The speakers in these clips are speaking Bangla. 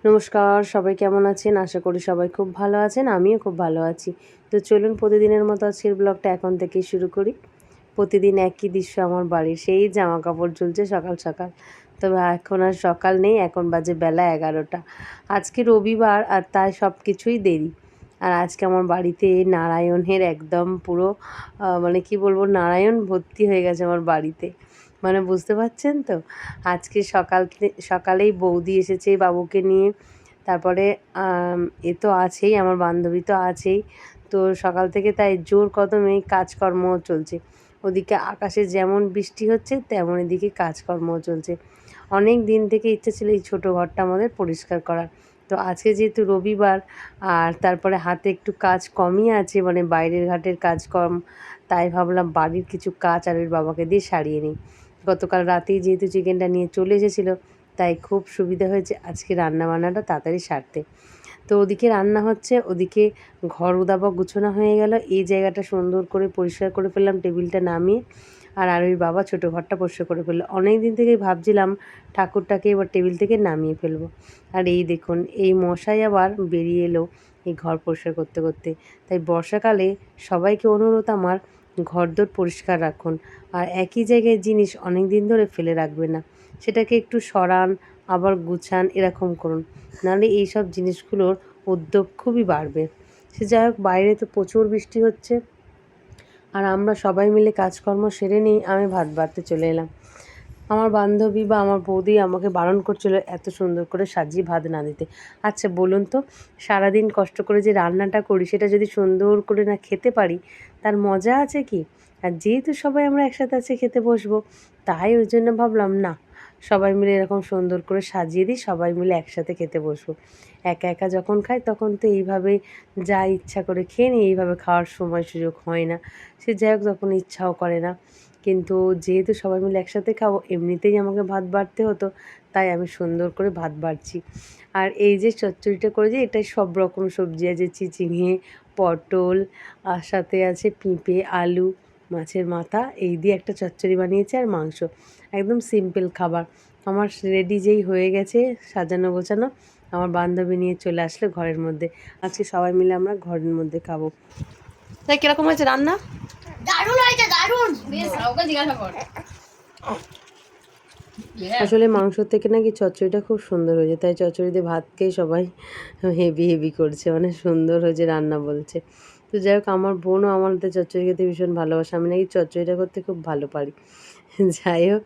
নমস্কার, সবাই কেমন আছেন? আশা করি সবাই খুব ভালো আছেন। আমিও খুব ভালো আছি। তো চলুন প্রতিদিনের মতো আজকের ব্লগটা এখন থেকেই শুরু করি। প্রতিদিন একই দৃশ্য আমার বাড়ির, সেই জামা কাপড় ঝুলছে সকাল সকাল। তবে এখন আর সকাল নেই, এখন বাজে বেলা 11টা। আজকে রবিবার আর তাই সব কিছুই দেরি। আর আজকে আমার বাড়িতে নারায়ণের একদম পুরো মানে কি বলবো, নারায়ণ ভর্তি হয়ে গেছে আমার বাড়িতে। মানে বুঝতে পারছেন তো? আজকে সকালেই বৌদি এসেছে বাবুকে নিয়ে। তারপরে এ তো আছেই, আমার বান্ধবী তো আছেই। তো সকাল থেকে তাই জোর কদমে কাজকর্মও চলছে। ওদিকে আকাশে যেমন বৃষ্টি হচ্ছে তেমন এদিকে কাজকর্মও চলছে। অনেক দিন থেকে ইচ্ছে ছিল এই ছোটো ঘরটা আমাদের পরিষ্কার করার। তো আজকে যেহেতু রবিবার আর তারপরে হাতে একটু কাজ কমই আছে, মানে বাইরের ঘাটের কাজ কম, তাই ভাবলাম বাড়ির কিছু কাজ আর ওর বাবাকে দিয়ে সারিয়ে নিই। গতকাল রাতেই যেহেতু চিকেনটা নিয়ে চলে এসেছিলো, তাই খুব সুবিধা হয়েছে আজকে রান্নাবান্নাটা তাড়াতাড়ি সারতে। তো ওদিকে রান্না হচ্ছে, ওদিকে ঘর উদাবা গুছোনো হয়ে গেল। এই জায়গাটা সুন্দর করে পরিষ্কার করে ফেললাম, টেবিলটা নামিয়ে। আর আরুর বাবা ছোটো ঘরটা পরিষ্কার করে ফেললো। অনেক দিন থেকেই ভাবছিলাম ঠাকুরটাকে এবার টেবিল থেকে নামিয়ে ফেলবো। আর এই দেখুন, এই মশাই আবার বেরিয়ে এলো এই ঘর পরিষ্কার করতে করতে। তাই বর্ষাকালে সবাইকে অনুরোধ আমার, ঘরদোর পরিষ্কার রাখুন। আর একই জায়গায় জিনিস অনেক দিন ধরে ফেলে রাখবেন না, সেটাকে একটু সরান, আবার গুছান, এরকম করুন। নাহলে এইসব জিনিসগুলোর উদ্যোগ খুবই বাড়বে। সে যাই হোক, বাইরে তো প্রচুর বৃষ্টি হচ্ছে। আর আমরা সবাই মিলে কাজকর্ম সেরে নিই, আমি ভাত বাড়তে চলে এলাম। আমার বান্ধবী বা আমার বৌদি আমাকে বারণ করছিল এত সুন্দর করে সাজিয়ে ভাত না দিতে। আচ্ছা বলুন তো, সারাদিন কষ্ট করে যে রান্নাটা করি সেটা যদি সুন্দর করে না খেতে পারি, তার মজা আছে কি? আর যেহেতু সবাই আমরা একসাথে আছে খেতে বসবো, তাই ওই জন্য ভাবলাম না, সবাই মিলে এরকম সুন্দর করে সাজিয়ে দিই, সবাই মিলে একসাথে খেতে বসবো। একা একা যখন খাই তখন তো এইভাবে যা ইচ্ছা করে খেয়ে নিই, এইভাবে খাওয়ার সময় সুযোগ হয় না। সে যাই হোক, তখন ইচ্ছাও করে না। কিন্তু যেহেতু সবাই মিলে একসাথে খাবো, এমনিতেই আমাকে ভাত বাড়তে হতো, তাই আমি সুন্দর করে ভাত বাড়ছি। আর এই যে চচ্চড়িটা করেছি, এটায় সব রকম সবজি আছে, চিচিঙে, পটল, আর সাথে আছে পেঁপে, আলু, মাছের মাথা, এই দিয়ে একটা চচ্চড়ি বানিয়েছি, আর মাংস। একদম সিম্পল খাবার। আমার রেডি যেই হয়ে গেছে, সাজানো গোছানো, আমার বান্ধবী নিয়ে চলে আসলো ঘরের মধ্যে। আজকে সবাই মিলে আমরা ঘরের মধ্যে খাবো। তাই কিরকম হয়েছে রান্না? দারুণ হয়েছে, দারুণ। বেশ, ওকে জিজ্ঞাসা কর। আসলে মাংসর থেকে নাকি চচ্চড়িটা খুব সুন্দর হয়েছে, তাই চচ্চড়ি দিয়ে ভাত খেয়ে সবাই হেভি হেভি করছে, মানে সুন্দর হয়েছে রান্না বলছে। তো যাই হোক, আমার বোনও আমাদের চচ্চড়ি খেতে ভীষণ ভালোবাসে, আমি নাকি চচ্চড়িটা করতে খুব ভালো পারি। যাই হোক,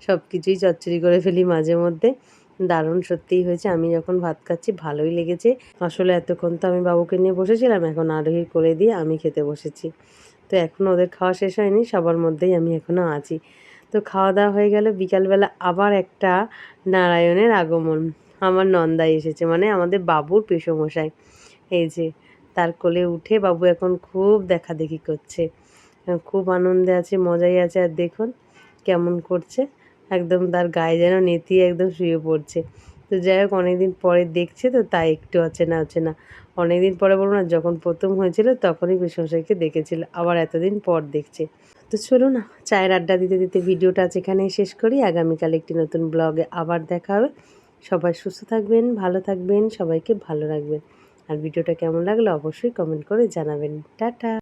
সব কিছুই চচ্চড়ি করে ফেলি মাঝে মধ্যে। দারুণ সত্যিই হয়েছে, আমি যখন ভাত খাচ্ছি ভালোই লেগেছে। আসলে এতক্ষণ তো আমি বাবুকে নিয়ে বসেছিলাম, এখন আরোহীর কোলে দিয়ে আমি খেতে বসেছি। তো এখনও ওদের খাওয়া শেষ হয়নি, সবার মধ্যেই আমি এখনও আছি। তো খাওয়া দাওয়া হয়ে গেল, বিকালবেলা আবার একটা নারায়ণের আগমন। আমার নন্দাই এসেছে, মানে আমাদের বাবুর পেশমশাই। এই যে, তার কোলে উঠে বাবু এখন খুব দেখাদেখি করছে, খুব আনন্দে আছে, মজাই আছে। আর দেখুন কেমন করছে, একদম তার গায়ে যেন নেতিয়ে একদম শুয়ে পড়ছে। তো যাই হোক, অনেকদিন পরে দেখছে তো, তাই একটু অচেনা অচেনা। অনেকদিন পরে বলবো না, যখন প্রথম হয়েছিল তখনই পেশমশাইকে দেখেছিল, আবার এতদিন পর দেখছে। তো চলুন না, চায়ের আড্ডা দিতে দিতে ভিডিওটা আজ এখানেই শেষ করি। আগামীকাল একটি নতুন ব্লগে আবার দেখা হবে। সবাই সুস্থ থাকবেন, ভালো থাকবেন, সবাইকে ভালো রাখবেন। আর ভিডিওটা কেমন লাগলো অবশ্যই কমেন্ট করে জানাবেন। টাটা।